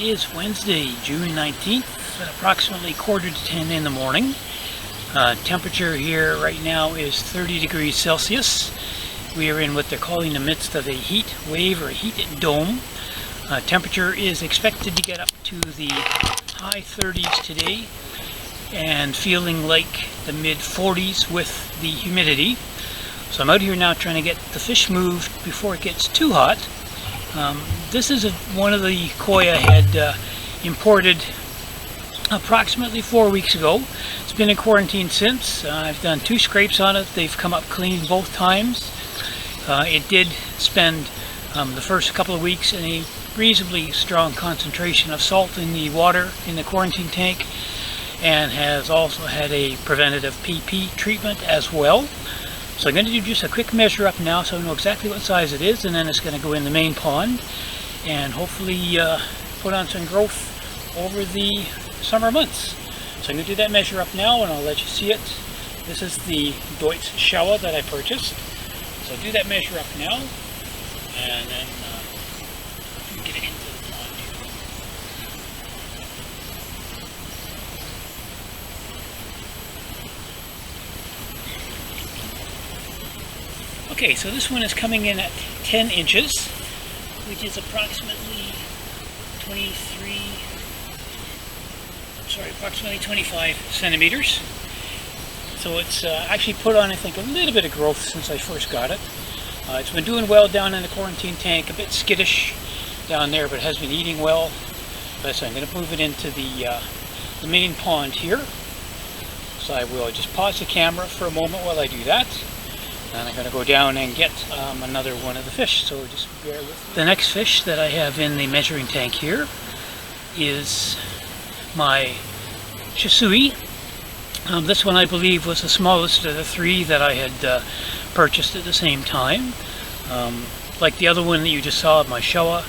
is Wednesday, June 19th at approximately 9:45 in the morning. Temperature here right now is 30 degrees Celsius. We are in what they're calling the midst of a heat wave or a heat dome. Temperature is expected to get up to the high 30s today and feeling like the mid 40s with the humidity. So I'm out here now trying to get the fish moved before it gets too hot. This is one of the koi I had imported approximately 4 weeks ago. It's been in quarantine since. I've done 2 scrapes on it. They've come up clean both times. It did spend the first couple of weeks in a reasonably strong concentration of salt in the water in the quarantine tank, and has also had a preventative PP treatment as well. So I'm going to do just a quick measure up now so I know exactly what size it is, and then it's going to go in the main pond and hopefully put on some growth over the summer months. So I'm going to do that measure up now and I'll let you see it. This is the Deutz Showa that I purchased. So I'll do that measure up now and then get it into the pond here. Okay, so this one is coming in at 10 inches, which is approximately 25 centimeters. So it's actually put on, I think, a little bit of growth since I first got it. It's been doing well down in the quarantine tank, a bit skittish down there, but has been eating well. So I'm going to move it into the main pond here. So I will just pause the camera for a moment while I do that. And I'm going to go down and get another one of the fish, so just bear with me. The next fish that I have in the measuring tank here is my Shisui. This one I believe was the smallest of the 3 that I had purchased at the same time. Like the other one that you just saw, my Showa,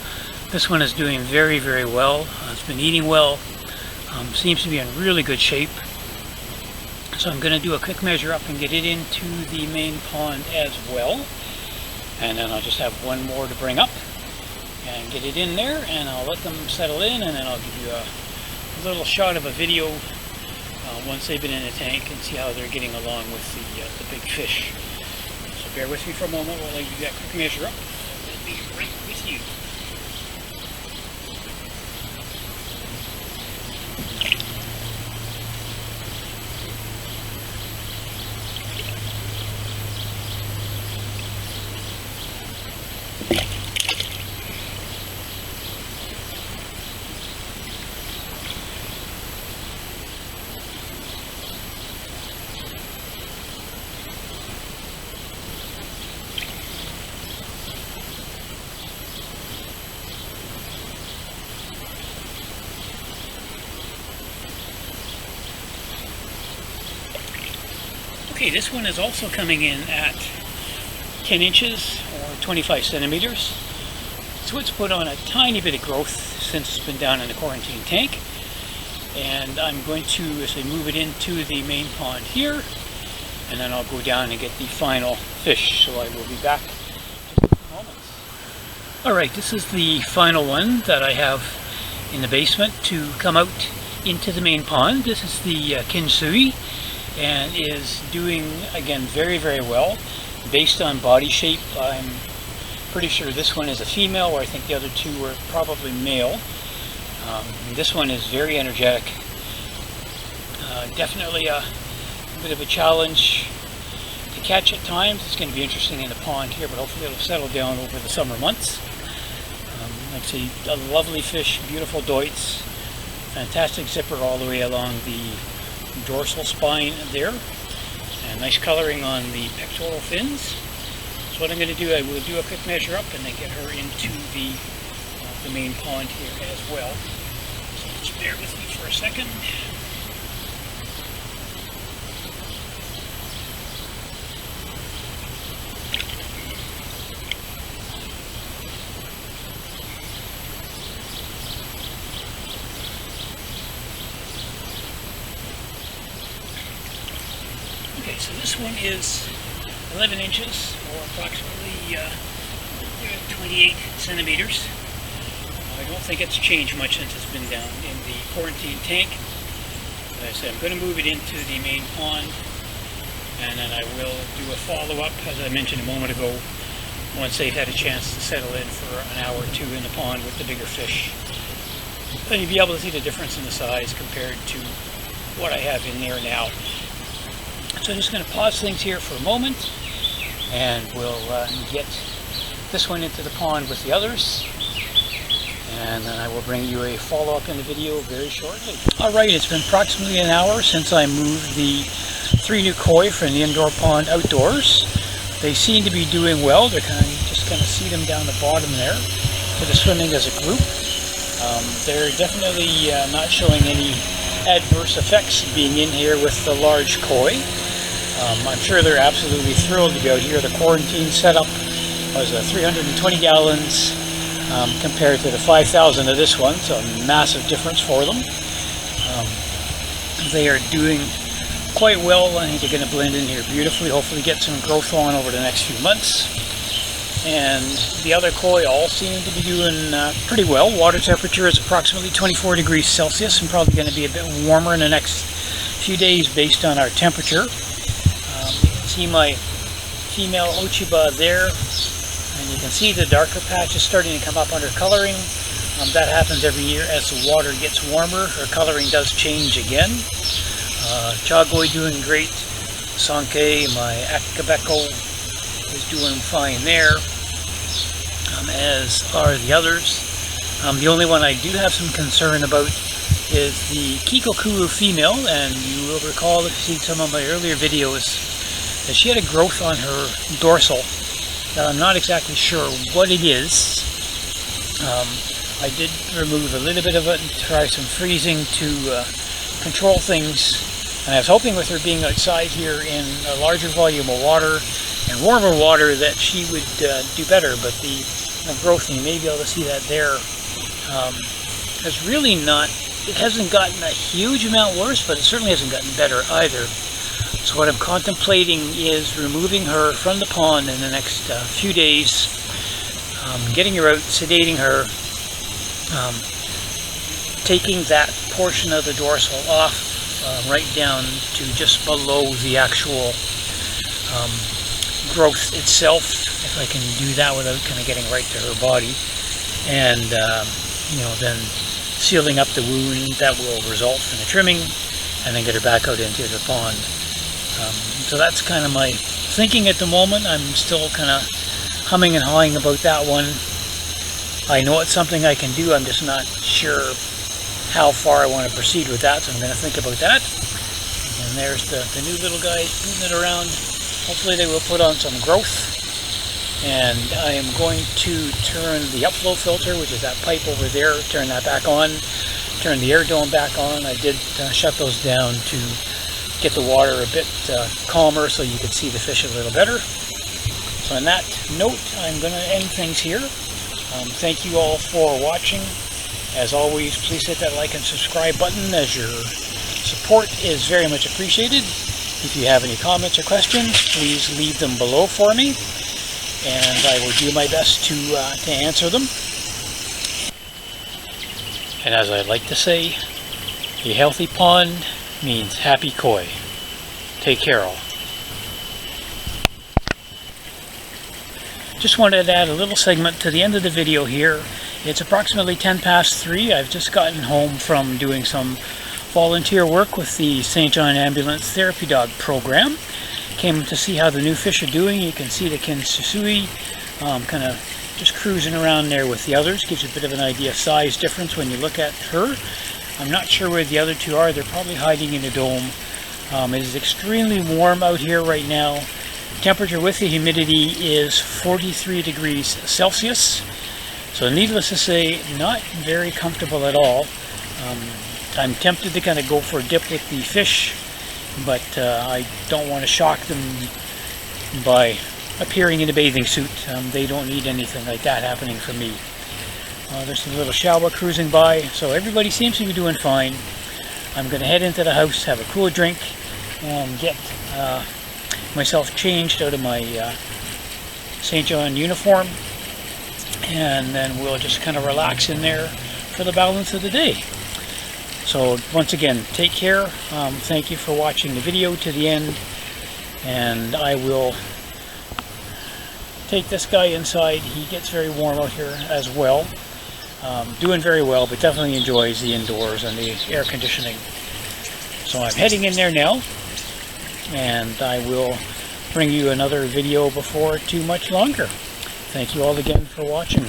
this one is doing very, very well. It's been eating well, seems to be in really good shape. So I'm going to do a quick measure up and get it into the main pond as well. And then I'll just have one more to bring up and get it in there, and I'll let them settle in, and then I'll give you a little shot of a video once they've been in the tank and see how they're getting along with the big fish. So bear with me for a moment while I do that quick measure up. I'll be right with you. Okay, this one is also coming in at 10 inches or 25 centimeters. So it's put on a tiny bit of growth since it's been down in the quarantine tank. And I'm going to, as I move it into the main pond here, and then I'll go down and get the final fish. So I will be back in just a few moments. Alright, this is the final one that I have in the basement to come out into the main pond. This is the Kinsui, and is doing, again, very, very well. Based on body shape, I'm pretty sure this one is a female, where I think the other 2 were probably male. This one is very energetic. Definitely a bit of a challenge to catch at times. It's going to be interesting in the pond here, but hopefully it'll settle down over the summer months. Like I say, a lovely fish, beautiful Deutz, fantastic zipper all the way along the dorsal spine there, and nice coloring on the pectoral fins. So what I'm going to do, I will do a quick measure up and then get her into the main pond here as well. So just bear with me for a second. Okay, so this one is 11 inches or approximately 28 centimeters. I don't think it's changed much since it's been down in the quarantine tank. As I said, I'm going to move it into the main pond, and then I will do a follow-up, as I mentioned a moment ago, once they've had a chance to settle in for an hour or two in the pond with the bigger fish. Then you'll be able to see the difference in the size compared to what I have in there now. So I'm just going to pause things here for a moment, and we'll get this one into the pond with the others, and then I will bring you a follow-up in the video very shortly. Alright, it's been approximately an hour since I moved the 3 new koi from the indoor pond outdoors. They seem to be doing well. They're just kind of see them down the bottom there. They're swimming as a group. They're definitely not showing any adverse effects being in here with the large koi. I'm sure they're absolutely thrilled to be out here. The quarantine setup was 320 gallons compared to the 5,000 of this one, so a massive difference for them. They are doing quite well. I think they're going to blend in here beautifully, hopefully get some growth on over the next few months. And the other koi all seem to be doing pretty well. Water temperature is approximately 24 degrees Celsius and probably going to be a bit warmer in the next few days based on our temperature. You can see my female Ochiba there, and you can see the darker patches starting to come up under coloring. That happens every year as the water gets warmer. Her coloring does change again. Chagoi doing great. Sankei, my Akabeko, is doing fine there, as are the others. The only one I do have some concern about is the Kikokuru female, and you will recall if you've seen some of my earlier videos that she had a growth on her dorsal that I'm not exactly sure what it is. I did remove a little bit of it and try some freezing to control things, and I was hoping with her being outside here in a larger volume of water and warmer water that she would do better, but the growth, and you may be able to see that there, has really not, it hasn't gotten a huge amount worse, but it certainly hasn't gotten better either. So what I'm contemplating is removing her from the pond in the next few days, getting her out, sedating her, taking that portion of the dorsal off right down to just below the actual growth itself, if I can do that without kind of getting right to her body, and then sealing up the wound that will result from the trimming, and then get her back out into the pond. So that's kind of my thinking at the moment. I'm still kind of humming and hawing about that one. I know it's something I can do, I'm just not sure how far I want to proceed with that, so I'm going to think about that. And there's the new little guys moving it around. Hopefully they will put on some growth. And I am going to turn the upflow filter, which is that pipe over there, turn that back on, turn the air dome back on. I did shut those down to get the water a bit calmer so you can see the fish a little better. So on that note, I'm going to end things here. Thank you all for watching. As always, please hit that like and subscribe button, as your support is very much appreciated. If you have any comments or questions, please leave them below for me, and I will do my best to answer them. And as I like to say, a healthy pond means happy koi. Take care all. Just wanted to add a little segment to the end of the video here. It's approximately 3:10. I've just gotten home from doing some volunteer work with the St. John Ambulance Therapy Dog program. Came to see how the new fish are doing. You can see the Kinsusui kind of just cruising around there with the others. Gives you a bit of an idea of size difference when you look at her. I'm not sure where the other two are. They're probably hiding in a dome. It is extremely warm out here right now. Temperature with the humidity is 43 degrees Celsius. So needless to say, not very comfortable at all. I'm tempted to kind of go for a dip with the fish, but I don't want to shock them by appearing in a bathing suit. They don't need anything like that happening for me. There's some little Shawa cruising by, so everybody seems to be doing fine. I'm going to head into the house, have a cool drink, and get myself changed out of my St. John uniform, and then we'll just kind of relax in there for the balance of the day. So once again, take care. Thank you for watching the video to the end, and I will take this guy inside. He gets very warm out here as well. Doing very well, but definitely enjoys the indoors and the air conditioning. So I'm heading in there now, and I will bring you another video before too much longer. Thank you all again for watching.